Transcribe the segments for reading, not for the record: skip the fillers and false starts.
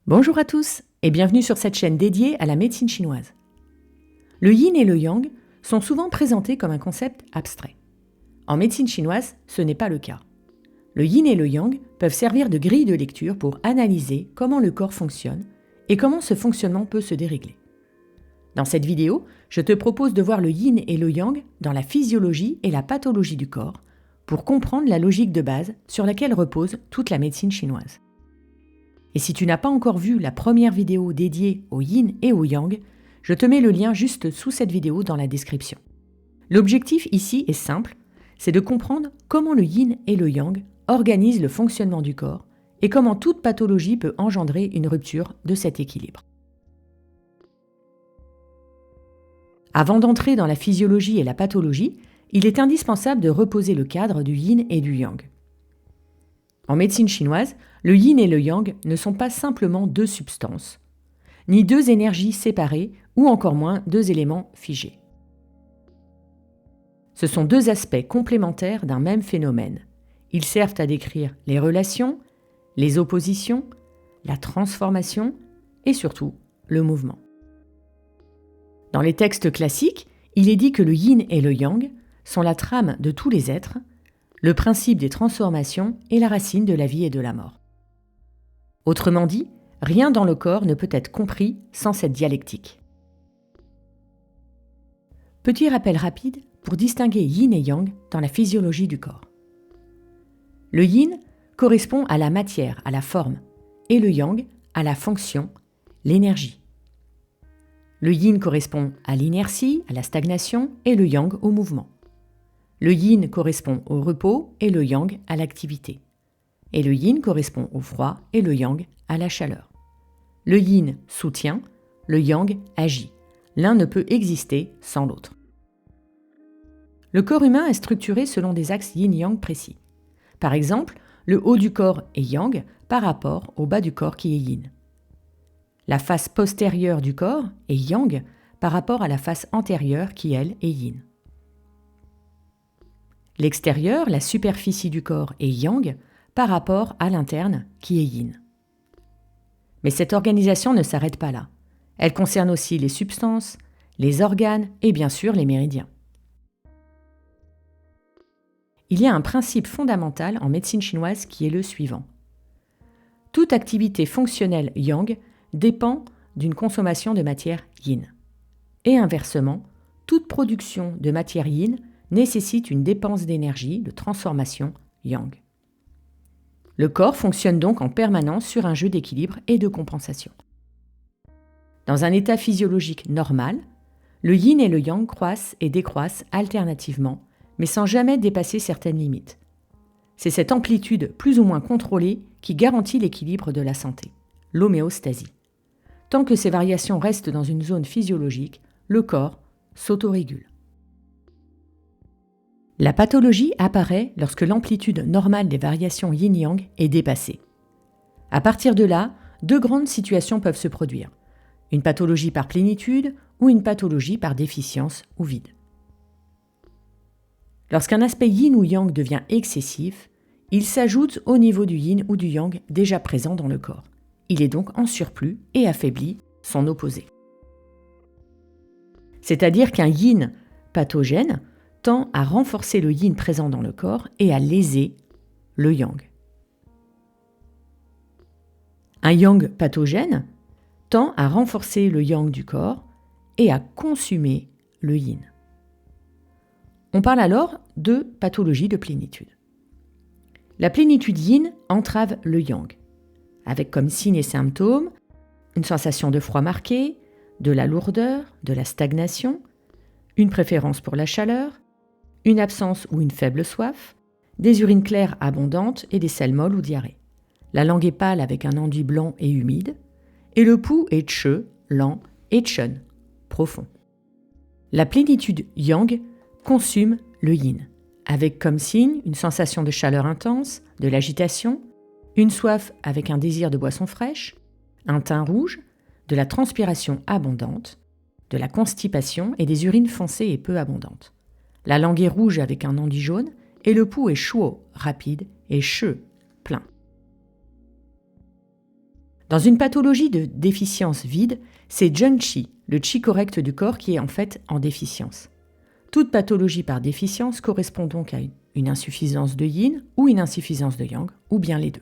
Bonjour à tous et bienvenue sur cette chaîne dédiée à la médecine chinoise. Le yin et le yang sont souvent présentés comme un concept abstrait. En médecine chinoise, ce n'est pas le cas. Le yin et le yang peuvent servir de grille de lecture pour analyser comment le corps fonctionne et comment ce fonctionnement peut se dérégler. Dans cette vidéo, je te propose de voir le yin et le yang dans la physiologie et la pathologie du corps pour comprendre la logique de base sur laquelle repose toute la médecine chinoise. Et si tu n'as pas encore vu la première vidéo dédiée au yin et au yang, je te mets le lien juste sous cette vidéo dans la description. L'objectif ici est simple, c'est de comprendre comment le yin et le yang organisent le fonctionnement du corps et comment toute pathologie peut engendrer une rupture de cet équilibre. Avant d'entrer dans la physiologie et la pathologie, il est indispensable de reposer le cadre du yin et du yang. En médecine chinoise, le yin et le yang ne sont pas simplement deux substances, ni deux énergies séparées ou encore moins deux éléments figés. Ce sont deux aspects complémentaires d'un même phénomène. Ils servent à décrire les relations, les oppositions, la transformation et surtout le mouvement. Dans les textes classiques, il est dit que le yin et le yang sont la trame de tous les êtres, le principe des transformations est la racine de la vie et de la mort. Autrement dit, rien dans le corps ne peut être compris sans cette dialectique. Petit rappel rapide pour distinguer yin et yang dans la physiologie du corps. Le yin correspond à la matière, à la forme, et le yang à la fonction, l'énergie. Le yin correspond à l'inertie, à la stagnation, et le yang au mouvement. Le yin correspond au repos et le yang à l'activité. Et le yin correspond au froid et le yang à la chaleur. Le yin soutient, le yang agit. L'un ne peut exister sans l'autre. Le corps humain est structuré selon des axes yin-yang précis. Par exemple, le haut du corps est yang par rapport au bas du corps qui est yin. La face postérieure du corps est yang par rapport à la face antérieure qui, elle, est yin. L'extérieur, la superficie du corps, est yang par rapport à l'interne qui est yin. Mais cette organisation ne s'arrête pas là. Elle concerne aussi les substances, les organes et bien sûr les méridiens. Il y a un principe fondamental en médecine chinoise qui est le suivant. Toute activité fonctionnelle yang dépend d'une consommation de matière yin. Et inversement, toute production de matière yin nécessite une dépense d'énergie, de transformation yang. Le corps fonctionne donc en permanence sur un jeu d'équilibre et de compensation. Dans un état physiologique normal, le yin et le yang croissent et décroissent alternativement, mais sans jamais dépasser certaines limites. C'est cette amplitude plus ou moins contrôlée qui garantit l'équilibre de la santé, l'homéostasie. Tant que ces variations restent dans une zone physiologique, le corps s'autorégule. La pathologie apparaît lorsque l'amplitude normale des variations yin-yang est dépassée. À partir de là, deux grandes situations peuvent se produire. Une pathologie par plénitude ou une pathologie par déficience ou vide. Lorsqu'un aspect yin ou yang devient excessif, il s'ajoute au niveau du yin ou du yang déjà présent dans le corps. Il est donc en surplus et affaiblit son opposé. C'est-à-dire qu'un yin pathogène tend à renforcer le yin présent dans le corps et à léser le yang. Un yang pathogène tend à renforcer le yang du corps et à consumer le yin. On parle alors de pathologie de plénitude. La plénitude yin entrave le yang, avec comme signes et symptômes une sensation de froid marqué, de la lourdeur, de la stagnation, une préférence pour la chaleur, une absence ou une faible soif, des urines claires abondantes et des selles molles ou diarrhée. La langue est pâle avec un enduit blanc et humide, et le pouls est che, lent, et chen, profond. La plénitude yang consume le yin, avec comme signe une sensation de chaleur intense, de l'agitation, une soif avec un désir de boisson fraîche, un teint rouge, de la transpiration abondante, de la constipation et des urines foncées et peu abondantes. La langue est rouge avec un enduit jaune et le pouls est chaud, rapide et che, plein. Dans une pathologie de déficience vide, c'est Zheng Qi, le qi correct du corps, qui est en fait en déficience. Toute pathologie par déficience correspond donc à une insuffisance de yin ou une insuffisance de yang, ou bien les deux.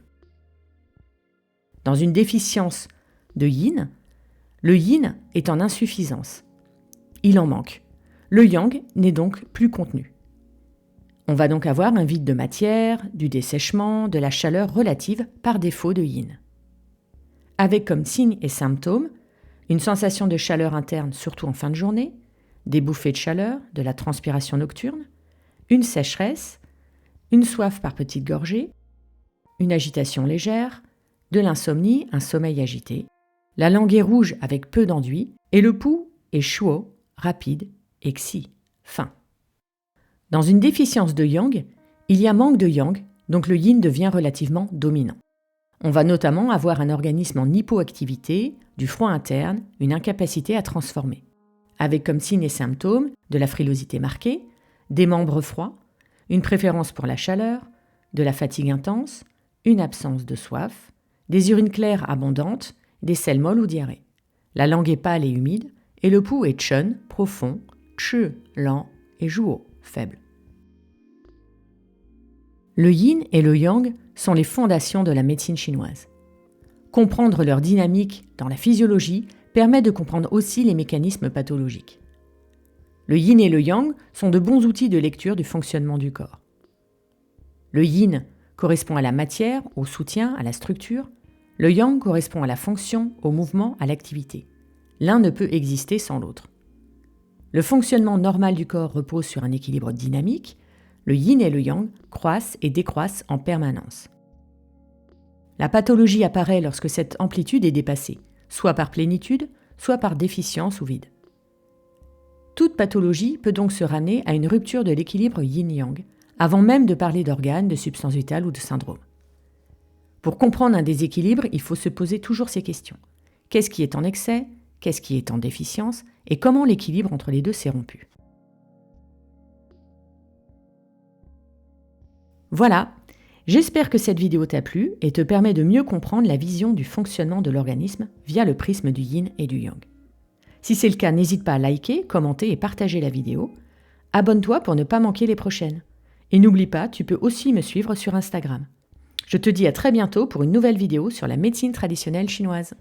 Dans une déficience de yin, le yin est en insuffisance. Il en manque. Le yang n'est donc plus contenu. On va donc avoir un vide de matière, du dessèchement, de la chaleur relative par défaut de yin. Avec comme signe et symptôme une sensation de chaleur interne, surtout en fin de journée, des bouffées de chaleur, de la transpiration nocturne, une sécheresse, une soif par petites gorgées, une agitation légère, de l'insomnie, un sommeil agité, la langue est rouge avec peu d'enduit et le pouls est chaud, rapide et xi, fin. Dans une déficience de yang, il y a manque de yang, donc le yin devient relativement dominant. On va notamment avoir un organisme en hypoactivité, du froid interne, une incapacité à transformer, avec comme signes et symptômes de la frilosité marquée, des membres froids, une préférence pour la chaleur, de la fatigue intense, une absence de soif, des urines claires abondantes, des selles molles ou diarrhée. La langue est pâle et humide, et le pouls est chun, profond, chu, lent et zhuo, faible. Le yin et le yang sont les fondations de la médecine chinoise. Comprendre leur dynamique dans la physiologie permet de comprendre aussi les mécanismes pathologiques. Le yin et le yang sont de bons outils de lecture du fonctionnement du corps. Le yin correspond à la matière, au soutien, à la structure. Le yang correspond à la fonction, au mouvement, à l'activité. L'un ne peut exister sans l'autre. Le fonctionnement normal du corps repose sur un équilibre dynamique. Le yin et le yang croissent et décroissent en permanence. La pathologie apparaît lorsque cette amplitude est dépassée, soit par plénitude, soit par déficience ou vide. Toute pathologie peut donc se ramener à une rupture de l'équilibre yin-yang, avant même de parler d'organes, de substances vitales ou de syndrome. Pour comprendre un déséquilibre, il faut se poser toujours ces questions. Qu'est-ce qui est en excès ? Qu'est-ce qui est en déficience ? Et comment l'équilibre entre les deux s'est rompu ? Voilà, j'espère que cette vidéo t'a plu et te permet de mieux comprendre la vision du fonctionnement de l'organisme via le prisme du yin et du yang. Si c'est le cas, n'hésite pas à liker, commenter et partager la vidéo. Abonne-toi pour ne pas manquer les prochaines. Et n'oublie pas, tu peux aussi me suivre sur Instagram. Je te dis à très bientôt pour une nouvelle vidéo sur la médecine traditionnelle chinoise.